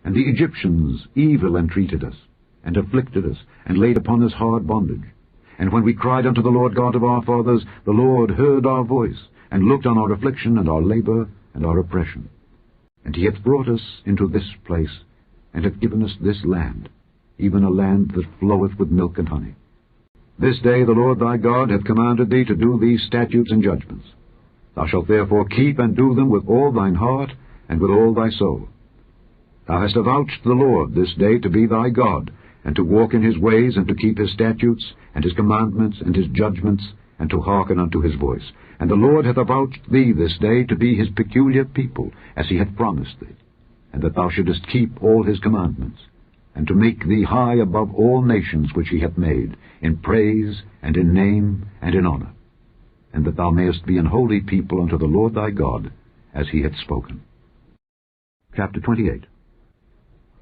And the Egyptians evil entreated us, and afflicted us, and laid upon us hard bondage. And when we cried unto the Lord God of our fathers, the Lord heard our voice, and looked on our affliction, and our labor, and our oppression. And he hath brought us into this place, and hath given us this land, even a land that floweth with milk and honey. This day the Lord thy God hath commanded thee to do these statutes and judgments. Thou shalt therefore keep and do them with all thine heart, and with all thy soul. Thou hast avouched the Lord this day to be thy God, and to walk in his ways, and to keep his statutes, and his commandments, and his judgments, and to hearken unto his voice. And the Lord hath avouched thee this day to be his peculiar people, as he hath promised thee, and that thou shouldest keep all his commandments, and to make thee high above all nations which he hath made, in praise, and in name, and in honor, and that thou mayest be an holy people unto the Lord thy God, as he hath spoken. Chapter 28.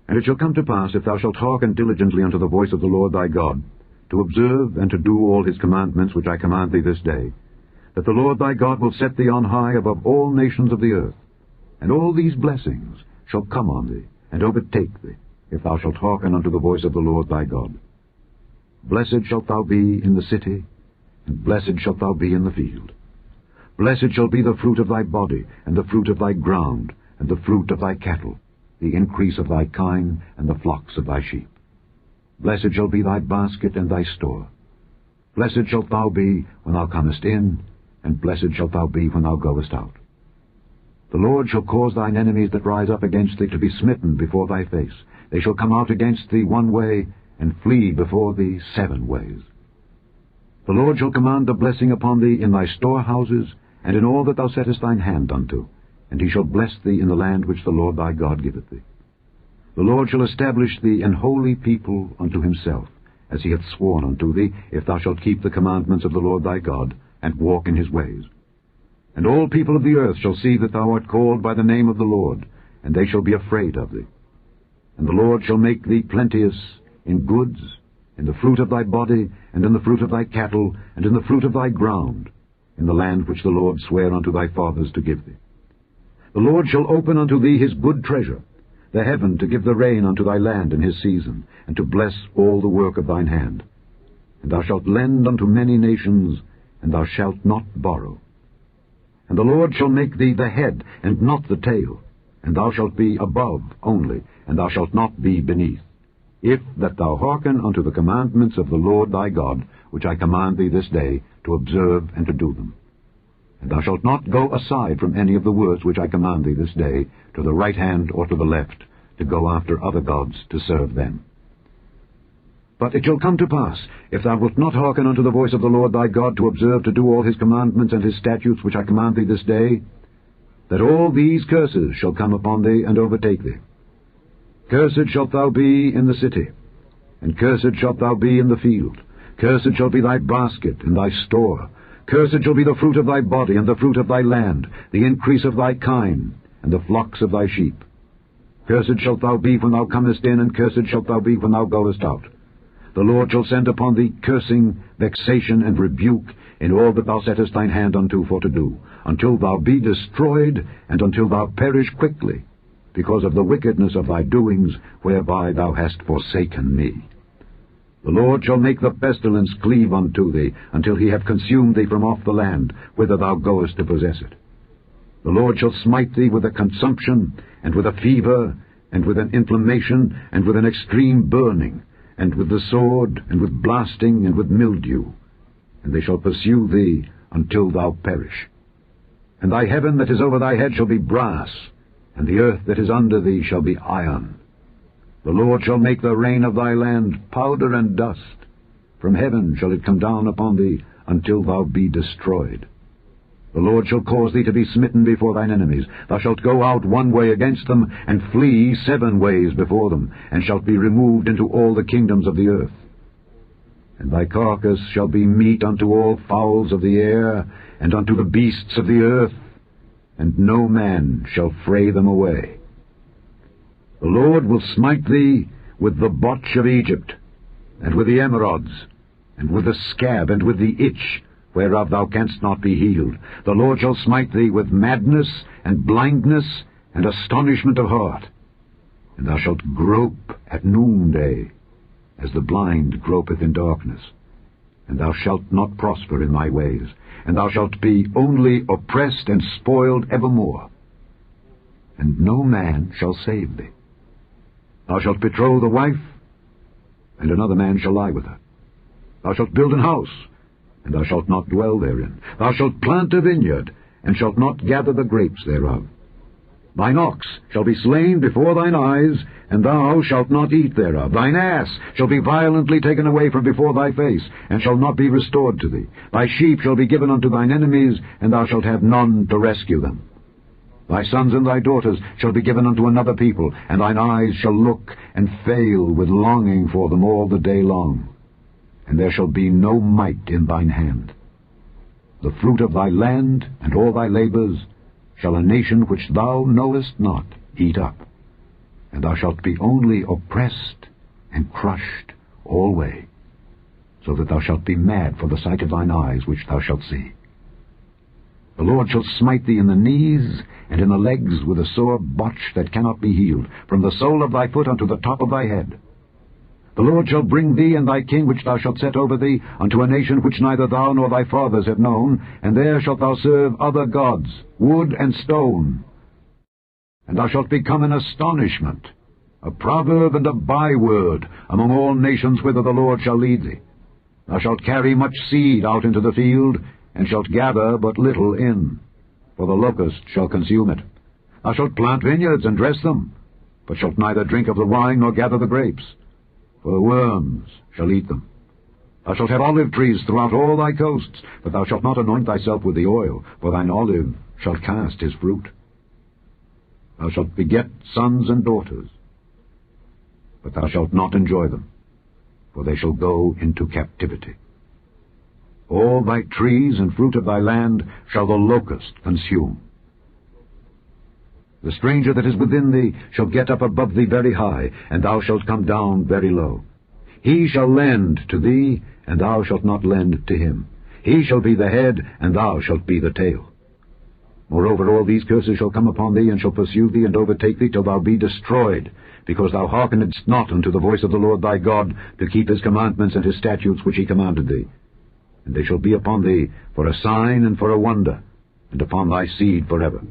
And it shall come to pass, if thou shalt hearken diligently unto the voice of the Lord thy God, to observe and to do all his commandments which I command thee this day, that the Lord thy God will set thee on high above all nations of the earth, and all these blessings shall come on thee, and overtake thee, if thou shalt hearken unto the voice of the Lord thy God. Blessed shalt thou be in the city, and blessed shalt thou be in the field. Blessed shall be the fruit of thy body, and the fruit of thy ground, and the fruit of thy cattle, the increase of thy kine, and the flocks of thy sheep. Blessed shall be thy basket and thy store. Blessed shalt thou be when thou comest in, and blessed shalt thou be when thou goest out. The Lord shall cause thine enemies that rise up against thee to be smitten before thy face. They shall come out against thee one way, and flee before thee 7 ways. The Lord shall command a blessing upon thee in thy storehouses, and in all that thou settest thine hand unto, and he shall bless thee in the land which the Lord thy God giveth thee. The Lord shall establish thee an holy people unto himself, as he hath sworn unto thee, if thou shalt keep the commandments of the Lord thy God, and walk in his ways. And all people of the earth shall see that thou art called by the name of the Lord, and they shall be afraid of thee. And the Lord shall make thee plenteous in goods, in the fruit of thy body, and in the fruit of thy cattle, and in the fruit of thy ground, in the land which the Lord sware unto thy fathers to give thee. The Lord shall open unto thee his good treasure, the heaven to give the rain unto thy land in his season, and to bless all the work of thine hand. And thou shalt lend unto many nations, and thou shalt not borrow. And the Lord shall make thee the head, and not the tail, and thou shalt be above only, and thou shalt not be beneath, if that thou hearken unto the commandments of the Lord thy God, which I command thee this day, to observe and to do them. And thou shalt not go aside from any of the words which I command thee this day, to the right hand or to the left, to go after other gods to serve them. But it shall come to pass, if thou wilt not hearken unto the voice of the Lord thy God, to observe to do all his commandments and his statutes which I command thee this day, that all these curses shall come upon thee and overtake thee. Cursed shalt thou be in the city, and cursed shalt thou be in the field. Cursed shall be thy basket and thy store. Cursed shall be the fruit of thy body, and the fruit of thy land, the increase of thy kine, and the flocks of thy sheep. Cursed shalt thou be when thou comest in, and cursed shalt thou be when thou goest out. The Lord shall send upon thee cursing, vexation, and rebuke in all that thou settest thine hand unto for to do, until thou be destroyed, and until thou perish quickly, because of the wickedness of thy doings, whereby thou hast forsaken me. The Lord shall make the pestilence cleave unto thee, until he have consumed thee from off the land, whither thou goest to possess it. The Lord shall smite thee with a consumption, and with a fever, and with an inflammation, and with an extreme burning, and with the sword, and with blasting, and with mildew. And they shall pursue thee until thou perish. And thy heaven that is over thy head shall be brass, and the earth that is under thee shall be iron. The Lord shall make the rain of thy land powder and dust. From heaven shall it come down upon thee, until thou be destroyed. The Lord shall cause thee to be smitten before thine enemies. Thou shalt go out one way against them, and flee 7 ways before them, and shalt be removed into all the kingdoms of the earth. And thy carcass shall be meat unto all fowls of the air, and unto the beasts of the earth, and no man shall fray them away. The Lord will smite thee with the botch of Egypt, and with the emerods, and with the scab, and with the itch, whereof thou canst not be healed. The Lord shall smite thee with madness, and blindness, and astonishment of heart. And thou shalt grope at noonday, as the blind gropeth in darkness. And thou shalt not prosper in thy ways, and thou shalt be only oppressed and spoiled evermore. And no man shall save thee. Thou shalt betroth a wife, and another man shall lie with her. Thou shalt build an house, and thou shalt not dwell therein. Thou shalt plant a vineyard, and shalt not gather the grapes thereof. Thine ox shall be slain before thine eyes, and thou shalt not eat thereof. Thine ass shall be violently taken away from before thy face, and shall not be restored to thee. Thy sheep shall be given unto thine enemies, and thou shalt have none to rescue them. Thy sons and thy daughters shall be given unto another people, and thine eyes shall look and fail with longing for them all the day long. And there shall be no might in thine hand. The fruit of thy land and all thy labors shall a nation which thou knowest not eat up, and thou shalt be only oppressed and crushed alway, so that thou shalt be mad for the sight of thine eyes which thou shalt see. The Lord shall smite thee in the knees and in the legs with a sore botch that cannot be healed, from the sole of thy foot unto the top of thy head. The Lord shall bring thee and thy king which thou shalt set over thee unto a nation which neither thou nor thy fathers have known, and there shalt thou serve other gods, wood and stone. And thou shalt become an astonishment, a proverb and a byword among all nations whither the Lord shall lead thee. Thou shalt carry much seed out into the field, and shalt gather but little in, for the locust shall consume it. Thou shalt plant vineyards and dress them, but shalt neither drink of the wine nor gather the grapes, for the worms shall eat them. Thou shalt have olive trees throughout all thy coasts, but thou shalt not anoint thyself with the oil, for thine olive shall cast his fruit. Thou shalt beget sons and daughters, but thou shalt not enjoy them, for they shall go into captivity. All thy trees and fruit of thy land shall the locust consume. The stranger that is within thee shall get up above thee very high, and thou shalt come down very low. He shall lend to thee, and thou shalt not lend to him. He shall be the head, and thou shalt be the tail. Moreover, all these curses shall come upon thee, and shall pursue thee, and overtake thee, till thou be destroyed, because thou hearkenedst not unto the voice of the Lord thy God, to keep his commandments and his statutes which he commanded thee. And they shall be upon thee for a sign and for a wonder, and upon thy seed forever.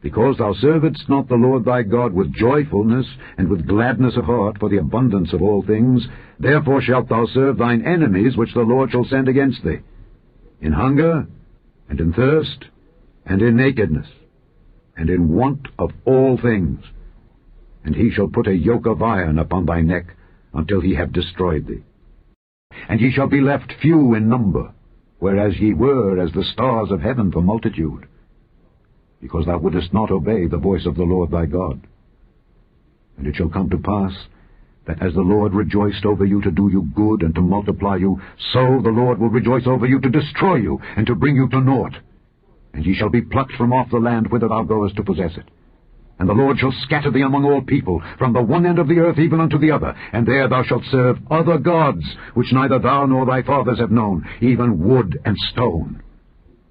Because thou servedst not the Lord thy God with joyfulness and with gladness of heart for the abundance of all things, therefore shalt thou serve thine enemies which the Lord shall send against thee, in hunger, and in thirst, and in nakedness, and in want of all things. And he shall put a yoke of iron upon thy neck, until he have destroyed thee. And ye shall be left few in number, whereas ye were as the stars of heaven for multitude, because thou wouldest not obey the voice of the Lord thy God. And it shall come to pass, that as the Lord rejoiced over you to do you good and to multiply you, so the Lord will rejoice over you to destroy you and to bring you to naught. And ye shall be plucked from off the land whither thou goest to possess it. And the Lord shall scatter thee among all people, from the one end of the earth even unto the other, and there thou shalt serve other gods, which neither thou nor thy fathers have known, even wood and stone.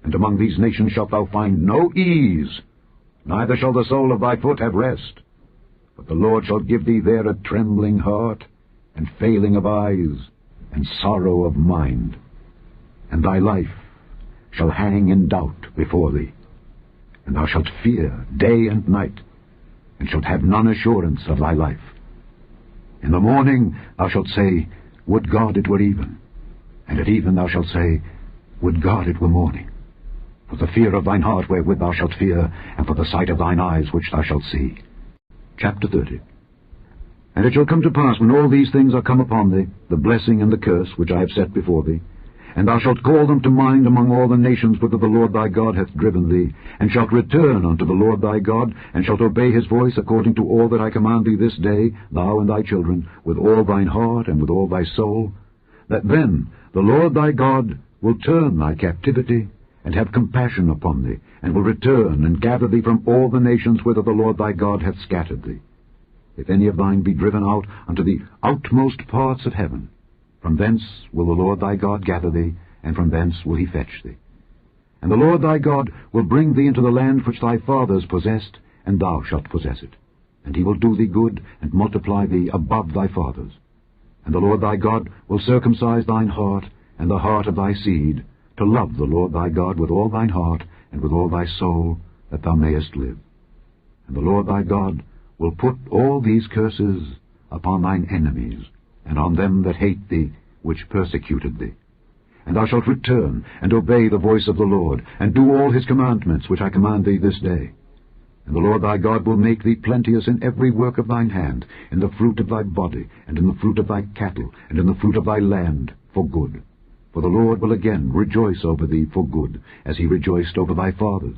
And among these nations shalt thou find no ease, neither shall the sole of thy foot have rest. But the Lord shall give thee there a trembling heart, and failing of eyes, and sorrow of mind. And thy life shall hang in doubt before thee, and thou shalt fear day and night, and shalt have none assurance of thy life. In the morning thou shalt say, Would God it were even. And at even thou shalt say, Would God it were morning. For the fear of thine heart wherewith thou shalt fear, and for the sight of thine eyes which thou shalt see. Chapter 30. And it shall come to pass, when all these things are come upon thee, the blessing and the curse which I have set before thee, and thou shalt call them to mind among all the nations whither the Lord thy God hath driven thee, and shalt return unto the Lord thy God, and shalt obey his voice according to all that I command thee this day, thou and thy children, with all thine heart and with all thy soul, that then the Lord thy God will turn thy captivity, and have compassion upon thee, and will return and gather thee from all the nations whither the Lord thy God hath scattered thee. If any of thine be driven out unto the outmost parts of heaven, from thence will the Lord thy God gather thee, and from thence will he fetch thee. And the Lord thy God will bring thee into the land which thy fathers possessed, and thou shalt possess it. and he will do thee good, and multiply thee above thy fathers. And the Lord thy God will circumcise thine heart, and the heart of thy seed, to love the Lord thy God with all thine heart, and with all thy soul, that thou mayest live. And the Lord thy God will put all these curses upon thine enemies, and on them that hate thee, which persecuted thee. And thou shalt return, and obey the voice of the Lord, and do all his commandments which I command thee this day. And the Lord thy God will make thee plenteous in every work of thine hand, in the fruit of thy body, and in the fruit of thy cattle, and in the fruit of thy land, for good. For the Lord will again rejoice over thee for good, as he rejoiced over thy fathers.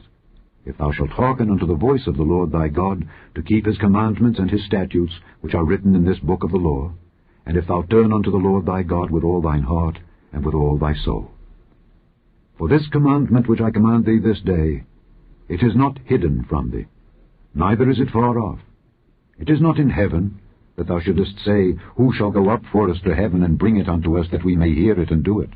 If thou shalt hearken unto the voice of the Lord thy God, to keep his commandments and his statutes, which are written in this book of the law, and if thou turn unto the Lord thy God with all thine heart, and with all thy soul. For this commandment which I command thee this day, it is not hidden from thee, neither is it far off. It is not in heaven, that thou shouldest say, Who shall go up for us to heaven, and bring it unto us, that we may hear it and do it?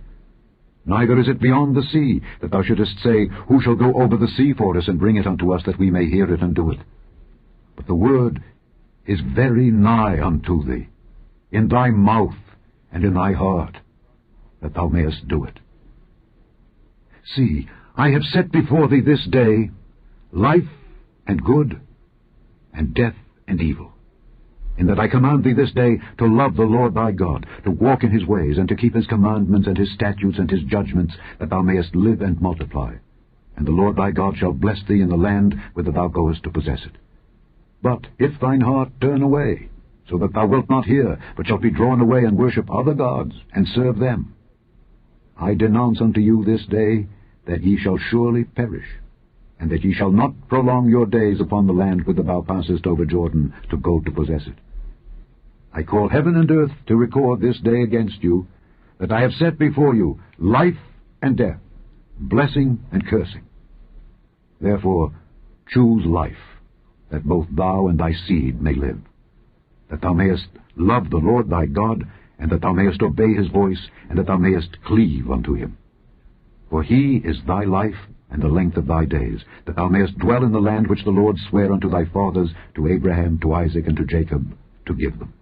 Neither is it beyond the sea, that thou shouldest say, Who shall go over the sea for us, and bring it unto us, that we may hear it and do it? But the word is very nigh unto thee, in thy mouth and in thy heart, that thou mayest do it. See, I have set before thee this day life and good, and death and evil, in that I command thee this day to love the Lord thy God, to walk in his ways, and to keep his commandments and his statutes and his judgments, that thou mayest live and multiply. And the Lord thy God shall bless thee in the land whither thou goest to possess it. But if thine heart turn away, so that thou wilt not hear, but shalt be drawn away and worship other gods, and serve them, I denounce unto you this day that ye shall surely perish, and that ye shall not prolong your days upon the land whither thou passest over Jordan to go to possess it. I call heaven and earth to record this day against you, that I have set before you life and death, blessing and cursing. Therefore choose life, that both thou and thy seed may live, that thou mayest love the Lord thy God, and that thou mayest obey his voice, and that thou mayest cleave unto him. For he is thy life and the length of thy days, that thou mayest dwell in the land which the Lord sware unto thy fathers, to Abraham, to Isaac, and to Jacob, to give them.